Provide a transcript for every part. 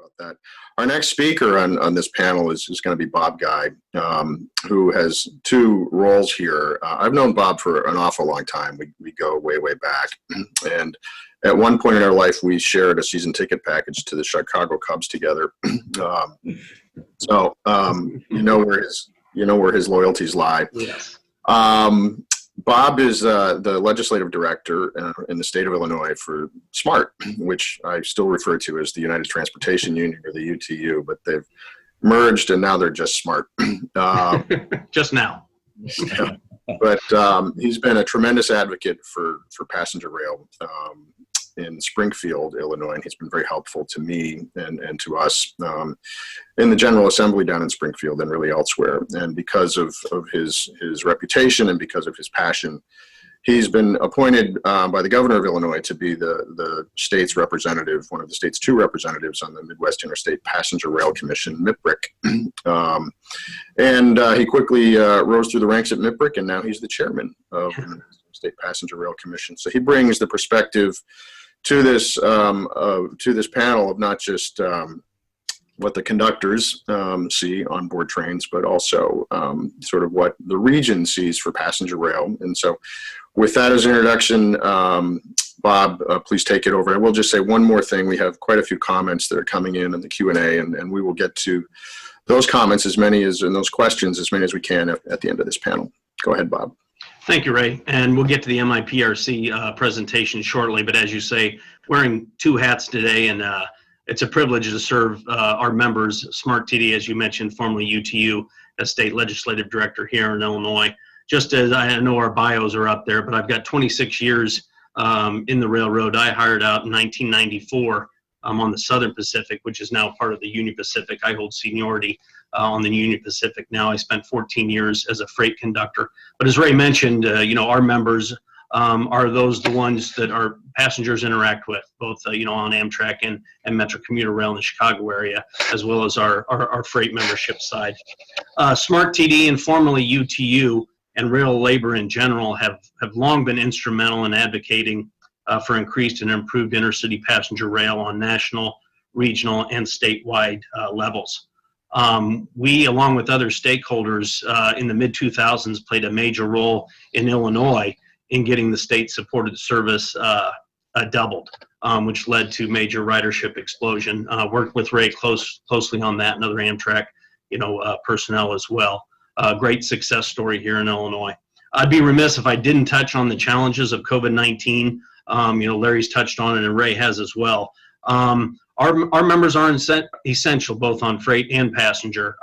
about that. Our next speaker on this panel is going to be Bob Guy, who has two roles here. I've known Bob for an awful long time. We go way, way back. And at one point in our life, we shared a season ticket package to the Chicago Cubs together. So you know where his loyalties lie. Yes. Bob is the legislative director in the state of Illinois for SMART, which I still refer to as the United Transportation Union, or the UTU, but they've merged and now they're just SMART. Just now. Yeah. But he's been a tremendous advocate for passenger rail in Springfield, Illinois, and he's been very helpful to me and to us in the General Assembly down in Springfield and really elsewhere. And because of his reputation and because of his passion, he's been appointed by the governor of Illinois to be the state's representative, one of the state's two representatives on the Midwest Interstate Passenger Rail Commission, MWRail. And he quickly rose through the ranks at MWRail, and now he's the chairman of the State Passenger Rail Commission. So he brings the perspective to this panel of not just what the conductors see on board trains, but also sort of what the region sees for passenger rail. And so with that as an introduction, Bob, please take it over. I will just say one more thing. We have quite a few comments that are coming in the Q&A, and we will get to those comments and those questions as many as we can at the end of this panel. Go ahead, Bob. Thank you, Ray. And we'll get to the MIPRC presentation shortly. But as you say, wearing two hats today, and it's a privilege to serve our members, SMART TD, as you mentioned, formerly UTU, as state legislative director here in Illinois. Just as I know our bios are up there, but I've got 26 years in the railroad. I hired out in 1994 on the Southern Pacific, which is now part of the Union Pacific. I hold seniority on the Union Pacific now. I spent 14 years as a freight conductor. But as Ray mentioned, our members are the ones that our passengers interact with, both on Amtrak and Metro Commuter Rail in the Chicago area, as well as our freight membership side. SMART TD and formerly UTU and rail labor in general have long been instrumental in advocating for increased and improved intercity passenger rail on national, regional, and statewide levels. We, along with other stakeholders in the mid-2000s, played a major role in Illinois in getting the state-supported service doubled, which led to major ridership explosion. Worked with Ray closely on that and other Amtrak personnel as well. Great success story here in Illinois. I'd be remiss if I didn't touch on the challenges of COVID-19. Larry's touched on it and Ray has as well. Our members are essential both on freight and passenger.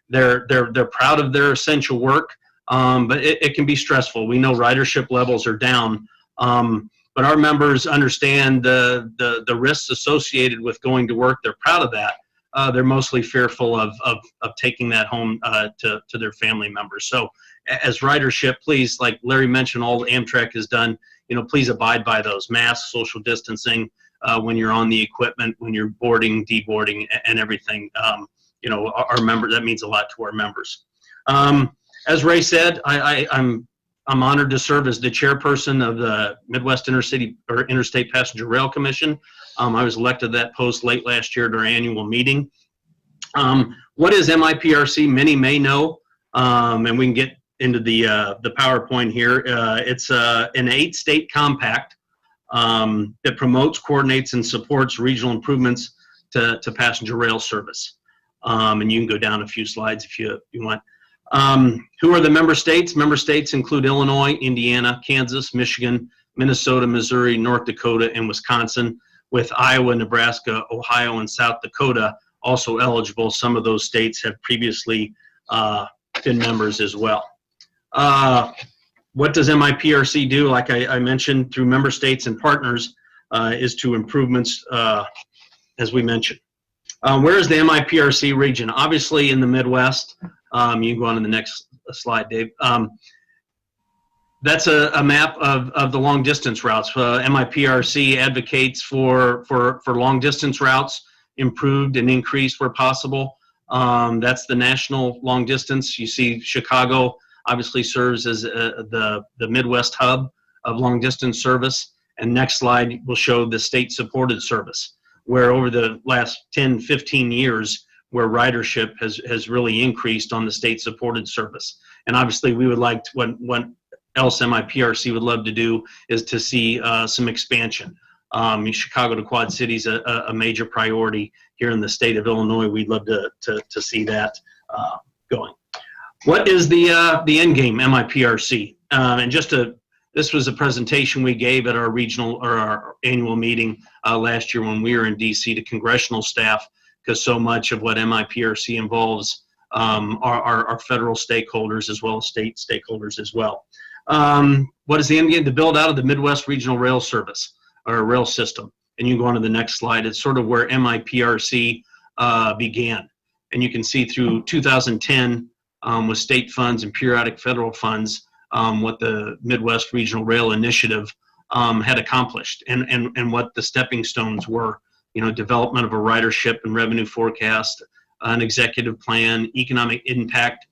They're proud of their essential work, but it can be stressful. We know ridership levels are down, but our members understand the risks associated with going to work. They're proud of that. They're mostly fearful of taking that home to their family members. So as ridership, please, like Larry mentioned, all Amtrak has done, please abide by those masks, social distancing, when you're on the equipment, when you're boarding, deboarding, and everything. Our member, that means a lot to our members. As Ray said, I'm honored to serve as the chairperson of the Midwest Interstate Passenger Rail Commission. I was elected to that post late last year at our annual meeting. What is MIPRC? Many may know, and we can get into the PowerPoint here. It's an 8-state compact that promotes, coordinates, and supports regional improvements to passenger rail service. And you can go down a few slides if you want. Who are the member states? Member states include Illinois, Indiana, Kansas, Michigan, Minnesota, Missouri, North Dakota, and Wisconsin, with Iowa, Nebraska, Ohio, and South Dakota also eligible. Some of those states have previously been members as well. What does MIPRC do? Like I mentioned, through member states and partners, is to improvements, as we mentioned. Where is the MIPRC region? Obviously in the Midwest. You can go on to the next slide, Dave. That's a map of the long distance routes. MIPRC advocates for long distance routes, improved and increased where possible. That's the national long distance. You see Chicago obviously serves as the Midwest hub of long distance service. And next slide will show the state supported service. where over the last 10, 15 years, where ridership has really increased on the state-supported service. And obviously, we would like to, what else MIPRC would love to do is to see some expansion. Chicago to Quad Cities a major priority here in the state of Illinois. We'd love to see that going. What is the end game, MIPRC? And this was a presentation we gave at our regional or our annual meeting last year when we were in DC to congressional staff, because so much of what MIPRC involves are federal stakeholders as well as state stakeholders as well. What is the end game? To build out of the Midwest Regional Rail Service or rail system. And you can go on to the next slide. It's sort of where MIPRC began. And you can see through 2010 with state funds and periodic federal funds what the Midwest Regional Rail Initiative had accomplished and what the stepping stones were. Development of a ridership and revenue forecast, an executive plan, economic impact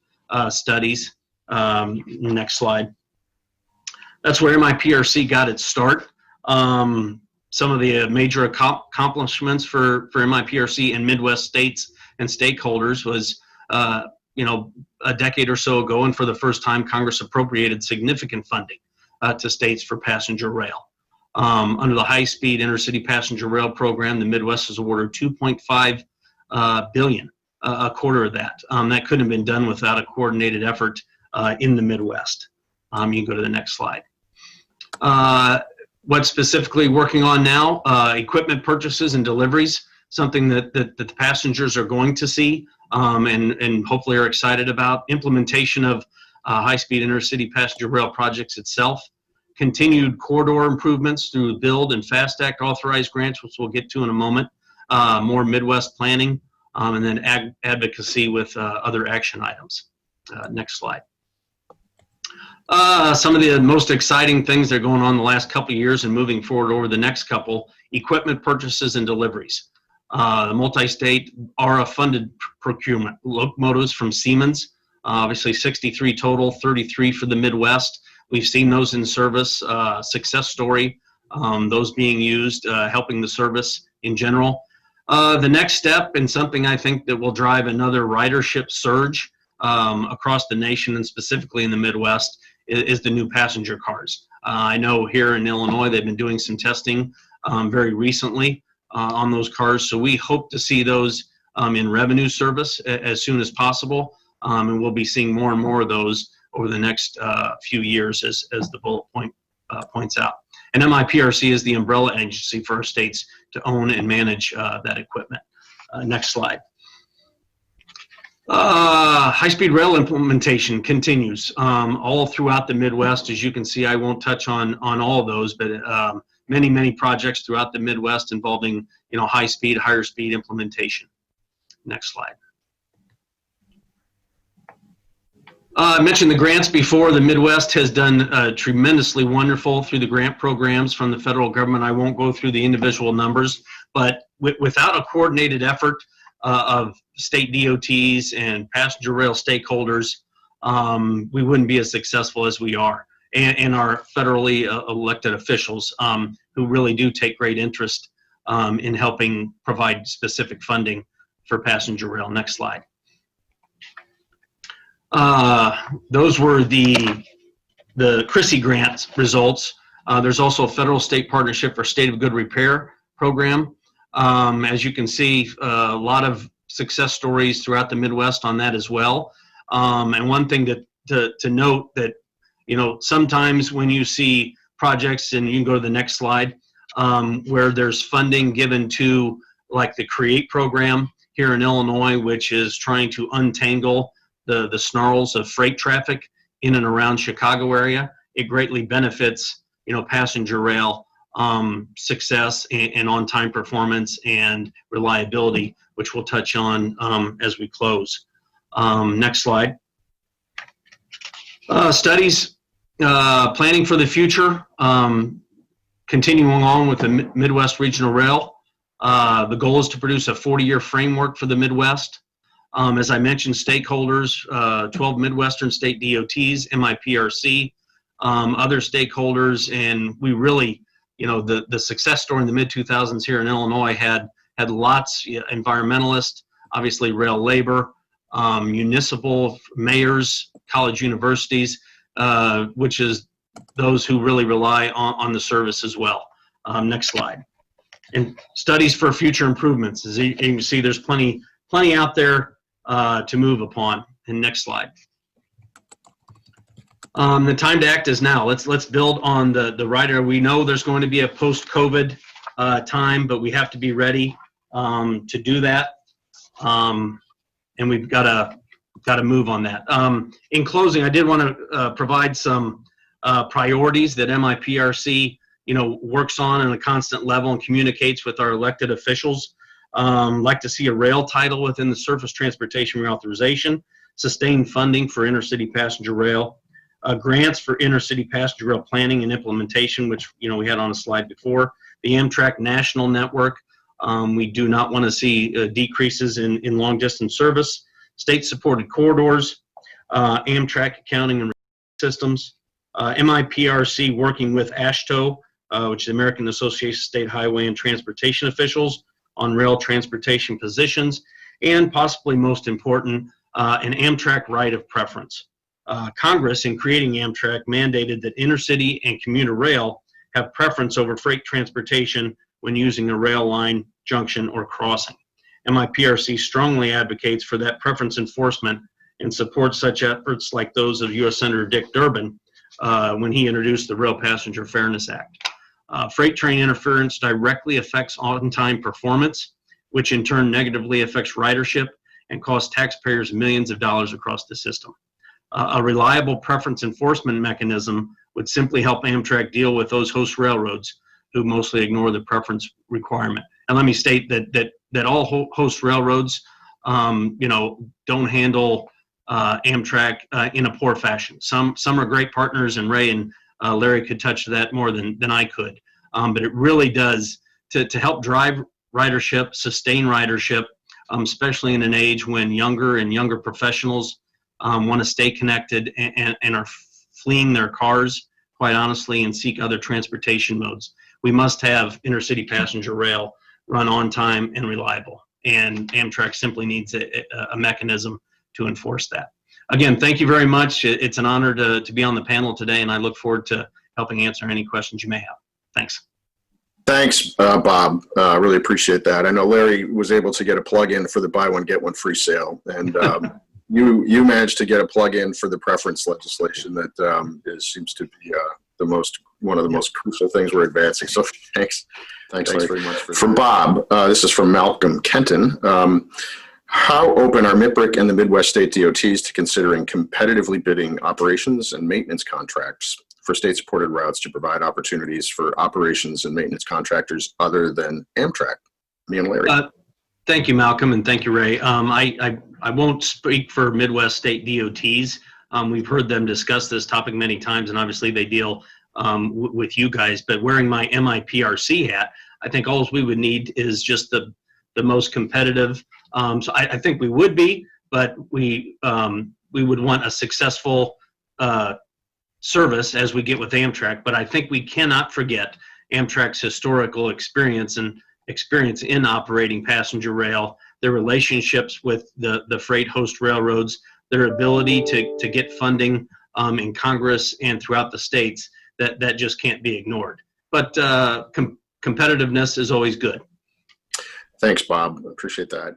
studies. Next slide. That's where MIPRC got its start. Some of the major accomplishments for MIPRC and Midwest states and stakeholders was, a decade or so ago, and for the first time, Congress appropriated significant funding to states for passenger rail. Under the high-speed intercity passenger rail program, the Midwest was awarded $2.5 billion, a quarter of that. That couldn't have been done without a coordinated effort in the Midwest. You can go to the next slide. What's specifically working on now? Equipment purchases and deliveries, something that the passengers are going to see and hopefully are excited about. Implementation of high-speed intercity passenger rail projects itself. Continued corridor improvements through Build and FAST Act authorized grants, which we'll get to in a moment. More Midwest planning, and then advocacy with other action items. Next slide. Some of the most exciting things that are going on the last couple of years and moving forward over the next couple: equipment purchases and deliveries. The multi-state ARA-funded procurement, locomotives from Siemens, obviously 63 total, 33 for the Midwest. We've seen those in service, success story, those being used, helping the service in general. The next step, and something I think that will drive another ridership surge across the nation and specifically in the Midwest, is the new passenger cars. I know here in Illinois they've been doing some testing very recently on those cars, so we hope to see those in revenue service as soon as possible, and we'll be seeing more and more of those over the next few years, as the bullet point points out. And MIPRC is the umbrella agency for our states to own and manage that equipment. Next slide. High-speed rail implementation continues all throughout the Midwest. As you can see, I won't touch on all of those, but many projects throughout the Midwest involving high-speed, higher-speed implementation. Next slide. I mentioned the grants before. The Midwest has done tremendously wonderful through the grant programs from the federal government. I won't go through the individual numbers, but without a coordinated effort of state DOTs and passenger rail stakeholders, we wouldn't be as successful as we are. And our federally elected officials who really do take great interest in helping provide specific funding for passenger rail. Next slide. Those were the CRISI grant results. There's also a federal-state partnership for State of Good Repair program. As you can see, a lot of success stories throughout the Midwest on that as well. And one thing to note that, sometimes when you see projects, and you can go to the next slide, where there's funding given to, like, the CREATE program here in Illinois, which is trying to untangle the snarls of freight traffic in and around Chicago area, it greatly benefits, passenger rail success and on-time performance and reliability, which we'll touch on as we close. Next slide. Studies, planning for the future, continuing on with the Midwest Regional Rail. The goal is to produce a 40-year framework for the Midwest. As I mentioned, stakeholders, 12 Midwestern state DOTs, MIPRC, other stakeholders, and we really, the success story in the mid-2000s here in Illinois had had lots, environmentalists, obviously rail labor, municipal mayors, college universities, which is those who really rely on the service as well. Next slide. And studies for future improvements. As you can see, there's plenty out there to move upon. And next slide. The time to act is now. Let's build on the rider. We know there's going to be a post-COVID time, but we have to be ready to do that. And we've got to move on that. In closing, I did want to provide some priorities that MIPRC works on a constant level and communicates with our elected officials. Like to see a rail title within the Surface Transportation Reauthorization, sustained funding for intercity passenger rail, grants for intercity passenger rail planning and implementation, which we had on a slide before, the Amtrak National Network. We do not want to see decreases in long-distance service, state-supported corridors, Amtrak accounting and systems, MIPRC working with AASHTO, which is the American Association of State Highway and Transportation Officials, on rail transportation positions, and possibly most important, an Amtrak right of preference. Congress, in creating Amtrak, mandated that intercity and commuter rail have preference over freight transportation when using a rail line, junction, or crossing. MIPRC strongly advocates for that preference enforcement and supports such efforts like those of U.S. Senator Dick Durbin when he introduced the Rail Passenger Fairness Act. Freight train interference directly affects on-time performance, which in turn negatively affects ridership and costs taxpayers millions of dollars across the system. A reliable preference enforcement mechanism would simply help Amtrak deal with those host railroads who mostly ignore the preference requirement. And let me state that all host railroads, don't handle Amtrak in a poor fashion. Some are great partners, and Ray and Larry could touch that more than I could. But it really does to help drive ridership, sustain ridership, especially in an age when younger professionals want to stay connected and are fleeing their cars, quite honestly, and seek other transportation modes. We must have intercity passenger rail run on time and reliable, and Amtrak simply needs a mechanism to enforce that. Again, thank you very much. It's an honor to be on the panel today, and I look forward to helping answer any questions you may have. Thanks. Thanks, Bob. Really appreciate that. I know Larry was able to get a plug-in for the buy one, get one free sale, and you managed to get a plug-in for the preference legislation that seems to be one of the most crucial things we're advancing. So thanks very much for from that. Bob, this is from Malcolm Kenton. How open are MIPRC and the Midwest state DOTs to considering competitively bidding operations and maintenance contracts for state-supported routes to provide opportunities for operations and maintenance contractors other than Amtrak? Me and Larry. Thank you, Malcolm, and thank you, Ray. I won't speak for Midwest state DOTs. We've heard them discuss this topic many times, and obviously they deal with you guys. But wearing my MIPRC hat, I think all we would need is just the most competitive. So I think we would be, but we would want a successful service as we get with Amtrak. But I think we cannot forget Amtrak's historical experience in operating passenger rail, their relationships with the freight host railroads, their ability to get funding in Congress and throughout the states that just can't be ignored. But competitiveness is always good. Thanks, Bob. Appreciate that.